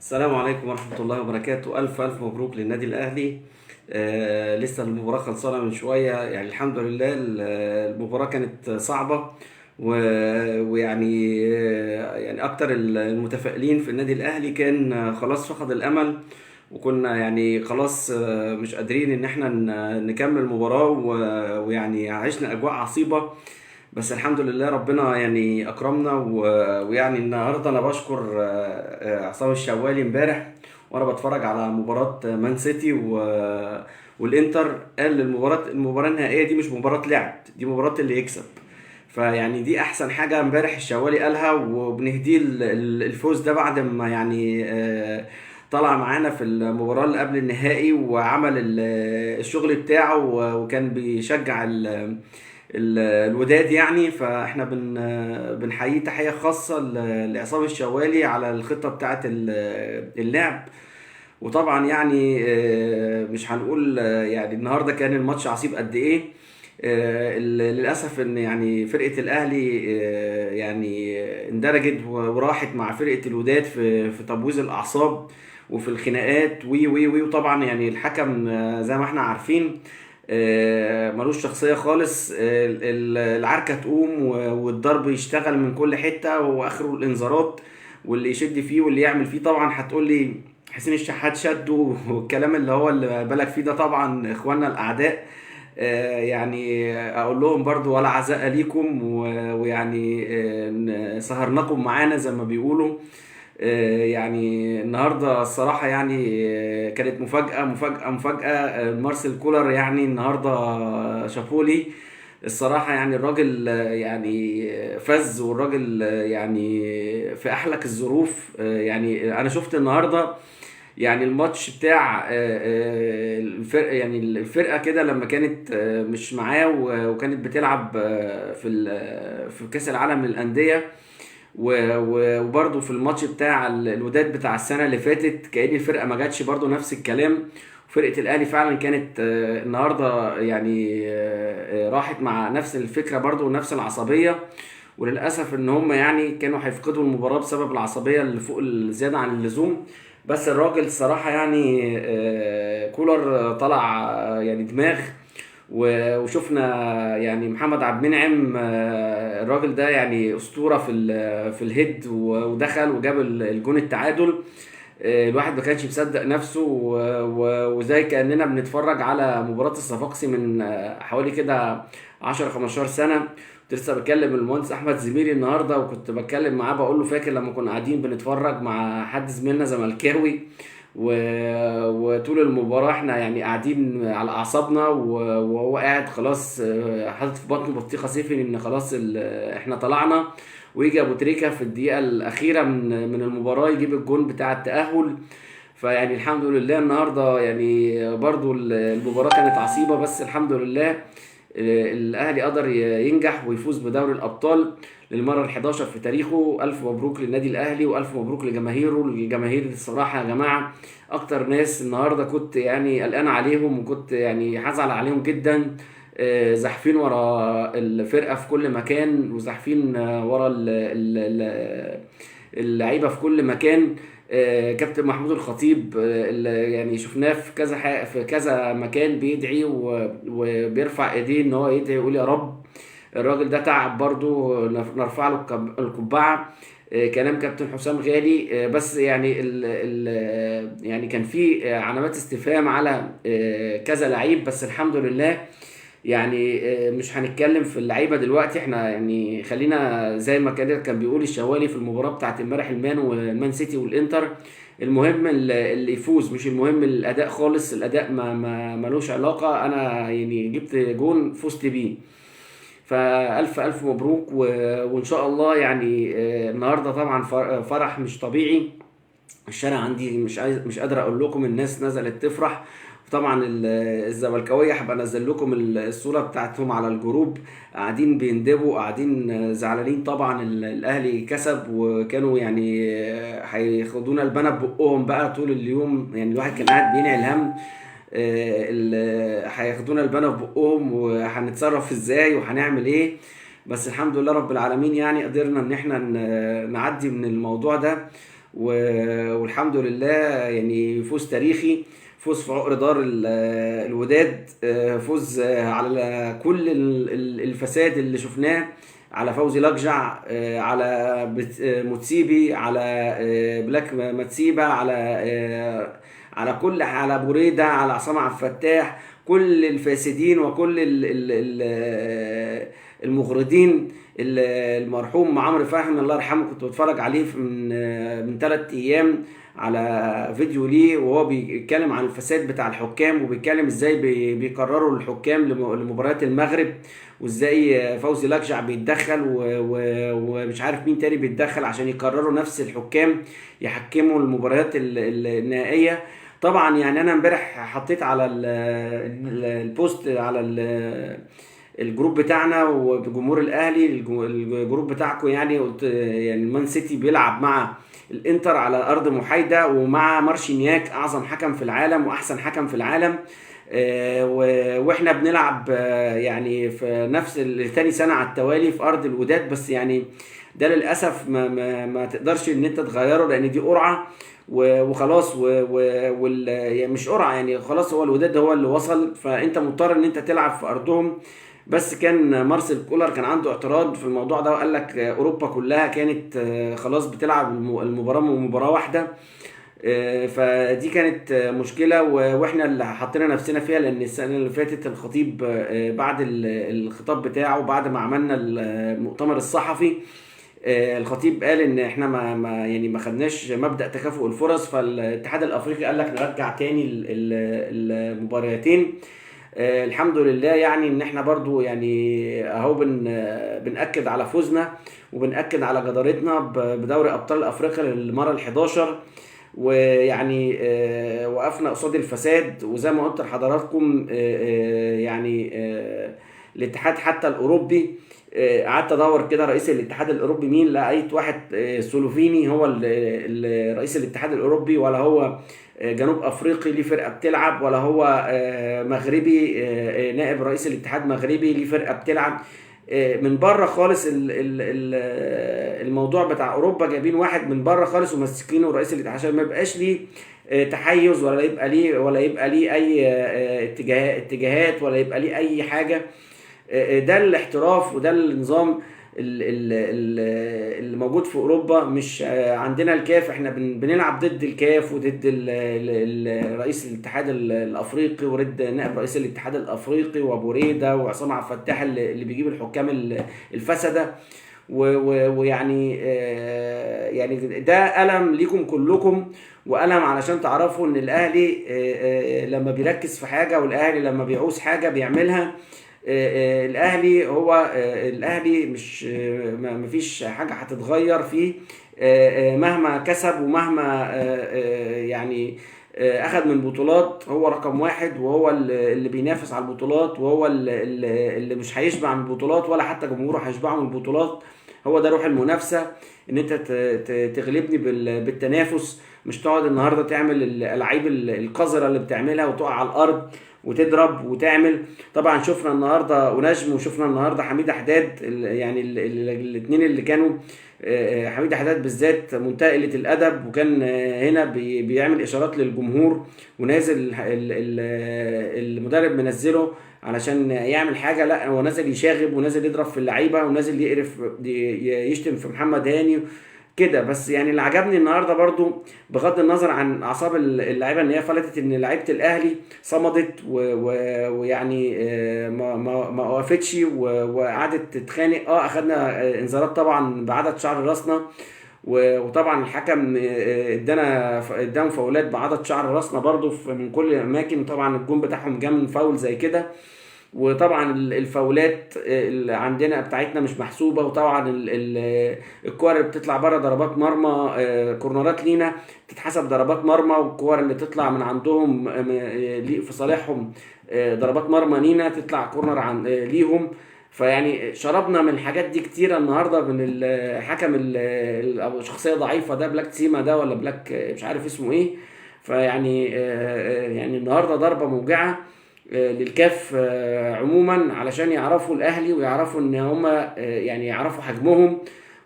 السلام عليكم ورحمة الله وبركاته. ألف ألف مبروك للنادي الأهلي. لسه المباراة خلصانة من شوية، يعني الحمد لله. المباراة كانت صعبة ويعني يعني أكتر المتفائلين في النادي الأهلي كان خلاص فقد الأمل، وكنا يعني خلاص مش قادرين إن احنا نكمل المباراة، ويعني عشنا أجواء عصيبة. بس الحمد لله ربنا يعني اكرمنا، ويعني النهارده انا بشكر عصام الشوالي امبارح وانا بتفرج على مباراة مان سيتي والانتر. قال المباراة النهائية دي مش مباراة لعب، دي مباراة اللي يكسب. فيعني دي احسن حاجة امبارح الشوالي قالها، وبنهديه الفوز ده بعد ما يعني طلع معانا في المباراة اللي قبل النهائي وعمل الشغل بتاعه، وكان بيشجع الوداد يعني. فاحنا بنحييه تحية خاصة لعصام الشوالي على الخطة بتاعة اللعب. وطبعا يعني مش هنقول يعني النهارده كان الماتش عصيب قد ايه. للاسف ان يعني فرقة الاهلي يعني اندرجت وراحت مع فرقة الوداد في تبويظ الاعصاب وفي الخناقات وي وي وي وطبعا يعني الحكم زي ما احنا عارفين ملوش شخصية خالص. العركة تقوم والضرب يشتغل من كل حتة، واخره الانذارات، واللي يشد فيه واللي يعمل فيه. طبعا هتقول لي حسين الشحات شد والكلام اللي بالك فيه ده، طبعا اخواننا الاعداء. يعني اقول لهم برضو ولا عزاء ليكم، ويعني سهرناكم معانا زي ما بيقولوا. يعني النهارده الصراحة يعني كانت مفاجأة مفاجأة مفاجأة. مارسيل كولر يعني النهارده شافولي الصراحة. يعني الراجل يعني فز، والراجل يعني في أحلك الظروف. يعني أنا شفت النهارده يعني الماتش بتاع الفرقة، يعني الفرقة كده لما كانت مش معاه وكانت بتلعب في كأس العالم للأندية، وبرضه في الماتش بتاع الوداد بتاع السنة اللي فاتت كأن الفرقة ما جاتش برضه نفس الكلام. فرقة الأهلي فعلا كانت النهاردة يعني راحت مع نفس الفكرة برضه ونفس العصبية. وللأسف إن هم يعني كانوا هيفقدوا المباراة بسبب العصبية اللي فوق الزيادة عن اللزوم. بس الراجل الصراحة يعني كولر طلع يعني دماغ. وشفنا يعني محمد عبد المنعم الراجل ده يعني أسطورة في الهيد، ودخل وجاب الجون التعادل. الواحد ما كانش مصدق نفسه، وزي كأننا بنتفرج على مباراة الصفاقسي من حوالي كده 10 15 سنة. كنت لسه بكلم المهندس احمد زميلي النهارده، وكنت بتكلم معاه بقول له فاكر لما كنا قاعدين بنتفرج مع حد زميلنا زملكاوي، و... وطول المباراة احنا يعني قاعدين على اعصابنا، وهو قاعد خلاص حاطط في بطنه بطيخة صيفي ان خلاص احنا طلعنا. ويجي ابو تريكة في الدقيقة الأخيرة من المباراة يجيب الجون بتاع التأهل. فيعني الحمد لله النهارده يعني برضو المباراة كانت عصيبة، بس الحمد لله الاهلي قدر ينجح ويفوز بدوري الابطال للمره ال11 في تاريخه. الف مبروك للنادي الاهلي، والف مبروك لجماهيره. الجماهير الصراحه يا جماعه اكتر ناس النهارده كنت يعني قلقان عليهم، وكنت يعني هزعل عليهم جدا. زاحفين ورا الفرقه في كل مكان، وزاحفين ورا اللعيبه في كل مكان. كابتن محمود الخطيب اللي يعني شفناه في في كذا مكان بيدعي وبيرفع ايديه ان هو يدعي يقول يا رب. الراجل ده تعب برضو، نرفع له القبعه. كلام كابتن حسام غالي. بس يعني يعني كان في علامات استفهام على كذا لعيب، بس الحمد لله يعني مش هنتكلم في اللعيبه دلوقتي. احنا يعني خلينا زي ما كان بيقول الشوالي في المباراه بتاعت امبارح والمان سيتي والانتر. المهم اللي يفوز، مش المهم الاداء خالص. الاداء ما ملوش علاقه. انا يعني جبت جون فزت بيه. فالف الف مبروك، وان شاء الله يعني النهارده طبعا فرح مش طبيعي. الشارع عندي مش قادر اقول لكم الناس نزلت تفرح. طبعا الزملكاويه هبقى انزل لكم الصوره بتاعتهم على الجروب، قاعدين بيندبوا، قاعدين زعلانين. طبعا الاهلي كسب، وكانوا يعني هياخدونا البنا ببقهم بقى طول اليوم. يعني الواحد كان قاعد بينعي الهم هياخدونا البنا ببقهم، وهنتصرف ازاي وهنعمل ايه. بس الحمد لله رب العالمين يعني قدرنا ان احنا نعدي من الموضوع ده. والحمد لله يعني فوز تاريخي، فوز في عقر دار الوداد، فوز على كل الفساد اللي شفناه، على فوزي لقجع، على موتسيبي، على بلاك ماتسيبا، على كل، على بوريدا، على عصام عبد الفتاح، كل الفاسدين وكل المغرضين. المرحوم عمرو فهمي الله يرحمه كنت بتفرج عليه من 3 ايام على فيديو ليه، وهو بيتكلم عن الفساد بتاع الحكام، وبيتكلم ازاي بيقرروا الحكام لمباريات المغرب، وازاي فوزي لقجع بيتدخل ومش عارف مين تاني بيتدخل عشان يقرروا نفس الحكام يحكموا المباريات النهائية. طبعا يعني انا امبارح حطيت على البوست على الجروب بتاعنا وجمهور الاهلي، الجروب بتاعكم، يعني قلت يعني المان سيتي بيلعب مع الانتر على ارض محايده، ومع مارشينياك اعظم حكم في العالم واحسن حكم في العالم، واحنا بنلعب يعني في نفس تاني سنه على التوالي في ارض الوداد. بس يعني ده للاسف ما تقدرش ان انت تغيره، لان دي قرعه وخلاص، يعني مش قرعه، يعني خلاص هو الوداد هو اللي وصل، فانت مضطر ان انت تلعب في ارضهم. بس كان مارسيل كولر كان عنده اعتراض في الموضوع ده، وقال لك اوروبا كلها كانت خلاص بتلعب المباراه مباراه واحده. فدي كانت مشكله، واحنا اللي حطينا نفسنا فيها، لان السنه اللي فاتت الخطيب بعد الخطاب بتاعه بعد ما عملنا المؤتمر الصحفي، الخطيب قال ان احنا يعني ما خدناش مبدأ تكافؤ الفرص، فالاتحاد الافريقي قال لك نرجع تاني المباريتين. الحمد لله يعني ان احنا برضو يعني اهو بنأكد على فوزنا، وبنأكد على جدارتنا بدوري ابطال افريقيا للمره ال11، ويعني وقفنا قصاد الفساد. وزي ما قلت لحضراتكم يعني الاتحاد حتى الاوروبي، قعدت ادور كده رئيس الاتحاد الاوروبي مين، لقيت واحد سلوفيني هو رئيس الاتحاد الاوروبي، ولا هو جنوب افريقي ليه فرقه بتلعب، ولا هو مغربي نائب رئيس الاتحاد مغربي ليه فرقه بتلعب. من بره خالص الموضوع بتاع اوروبا، جايبين واحد من بره خالص ومسكينه رئيس الاتحاد عشان ما يبقاش ليه تحيز، ولا يبقى ليه اي اتجاهات، ولا يبقى ليه اي حاجه. ده الاحتراف وده النظام اللي موجود في اوروبا، مش عندنا الكاف. احنا بنلعب ضد الكاف وضد رئيس الاتحاد الافريقي، وضد نائب رئيس الاتحاد الافريقي، وابو ريده، وعصام عبد الفتاح اللي بيجيب الحكام الفسده. ويعني يعني ده ألم ليكم كلكم، وألم علشان تعرفوا ان الاهلي لما بيركز في حاجه، والاهلي لما بيعوز حاجه بيعملها. الاهلي هو الاهلي، مش مفيش حاجه هتتغير فيه مهما كسب، ومهما يعني اخذ من بطولات. هو رقم واحد، وهو اللي بينافس على البطولات، وهو اللي مش هيشبع من البطولات، ولا حتى جمهوره هيشبعوا من البطولات. هو ده روح المنافسه، ان انت تغلبني بالتنافس، مش تقعد النهارده تعمل الالعاب القذره اللي بتعملها وتقع على الارض وتضرب وتعمل. طبعا شفنا النهارده ونجم، وشفنا النهارده حميد حداد، يعني الاثنين اللي كانوا حميد حداد بالذات منتهى قله الادب، وكان هنا بيعمل اشارات للجمهور، ونازل المدرب منزله علشان يعمل حاجه، لا هو نازل يشاغب، ونازل يضرب في اللعيبه، ونازل يقرف يشتم في محمد هاني كده. بس يعني اللي عجبني النهارده برضو، بغض النظر عن اعصاب اللعيبه ان هي فلتت، ان لعيبه الاهلي صمدت ويعني ما وقفتش وقعدت تتخانق. اخدنا انذارات طبعا بعدد شعر راسنا، وطبعا الحكم اداهم فاولات بعدد شعر راسنا برضو من كل الاماكن. طبعا الجون بتاعهم جه من فاول زي كده، وطبعا الفاولات اللي عندنا بتاعتنا مش محسوبه، وطبعا الكور اللي بتطلع بره ضربات مرمى، كورنرات لينا تتحسب ضربات مرمى، والكور اللي تطلع من عندهم في صالحهم ضربات مرمى لينا تطلع كورنر عن ليهم. فيعني شربنا من الحاجات دي كتيره النهارده من الحكم ابو شخصيه ضعيفه ده، بلاك تسيما ده، ولا بلاك مش عارف اسمه ايه. فيعني يعني النهارده ضربه موجعه للكاف عموما، علشان يعرفوا الاهلي، ويعرفوا ان هم يعني يعرفوا حجمهم،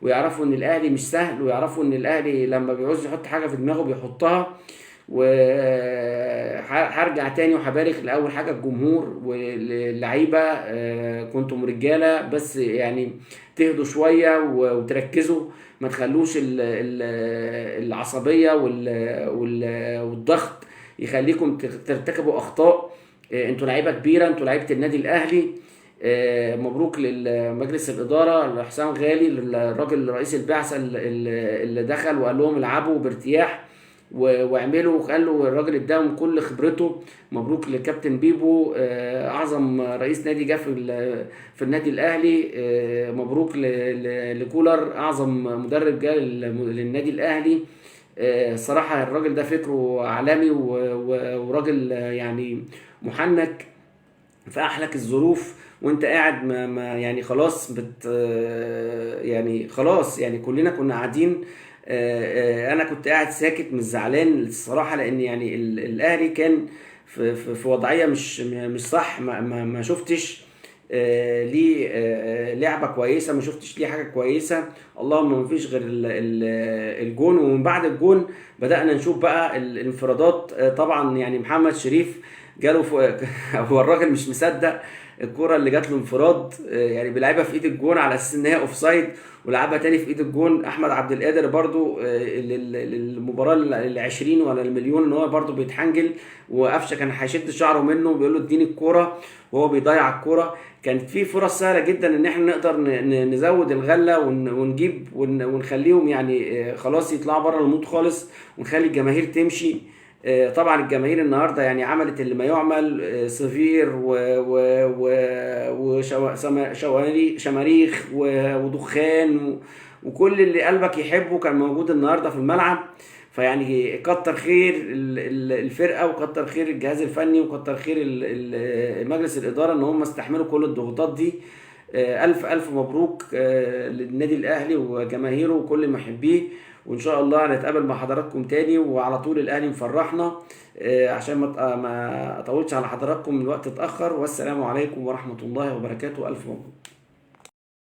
ويعرفوا ان الاهلي مش سهل، ويعرفوا ان الاهلي لما بيعوز يحط حاجه في دماغه بيحطها. وهرجع تاني وهبارك لاول حاجه الجمهور واللعيبه. كنتم رجاله، بس يعني تهدوا شويه وتركزوا، ما تخلوش العصبيه والضغط يخليكم ترتكبوا اخطاء. انتوا لعيبه كبيره، انتوا لعيبه النادي الاهلي. مبروك لمجلس الاداره، لحسام غالي، للراجل رئيس البعثه اللي دخل وقال لهم العبوا بارتياح واعملوا، وخلوا الراجل اداهم كل خبرته. مبروك لكابتن بيبو، اعظم رئيس نادي جه في النادي الاهلي. مبروك لكولر، اعظم مدرب جه للنادي الاهلي. الصراحه الراجل ده فكره عالمي، وراجل يعني محنك في احلك الظروف. وانت قاعد ما يعني خلاص يعني خلاص، يعني كلنا كنا قاعدين. انا كنت قاعد ساكت مش زعلان الصراحه، لان يعني الاهلي كان في وضعيه مش صح. ما شفتش ليه لعبه كويسه، ما شفتش ليه حاجه كويسه. اللهم ما فيش غير الجون. ومن بعد الجون بدأنا نشوف بقى الانفرادات. طبعا يعني محمد شريف جاله هو الراجل مش مصدق الكرة اللي جات له انفراد. يعني بيلعبها في ايد الجون على اساس ان هي اوفسايد، ولعبها تاني في ايد الجون. احمد عبد القادر برضو للمباراه ال20 ولا المليون ان هو برضو بيتحنجل، وقفشه كان هيشد شعره منه وبيقول له اديني الكوره، وهو بيضيع الكوره. كانت في فرص سهله جدا ان احنا نقدر نزود الغله ونجيب ونخليهم يعني خلاص يطلعوا بره المود خالص، ونخلي الجماهير تمشي. طبعا الجماهير النهارده يعني عملت اللي ما يعمل. صفير وشماريخ ودخان وكل اللي قلبك يحبه كان موجود النهارده في الملعب. فيعني كتر خير الفرقه، وكتر خير الجهاز الفني، وكتر خير مجلس الاداره ان هم استحملوا كل الضغوطات دي. الف الف مبروك للنادي الاهلي وجماهيره وكل محبيه. وان شاء الله هنتقابل مع حضراتكم تاني، وعلى طول الاهلي مفرحنا. عشان ما اطولش على حضراتكم، الوقت اتاخر. والسلام عليكم ورحمه الله وبركاته. الف مبروك.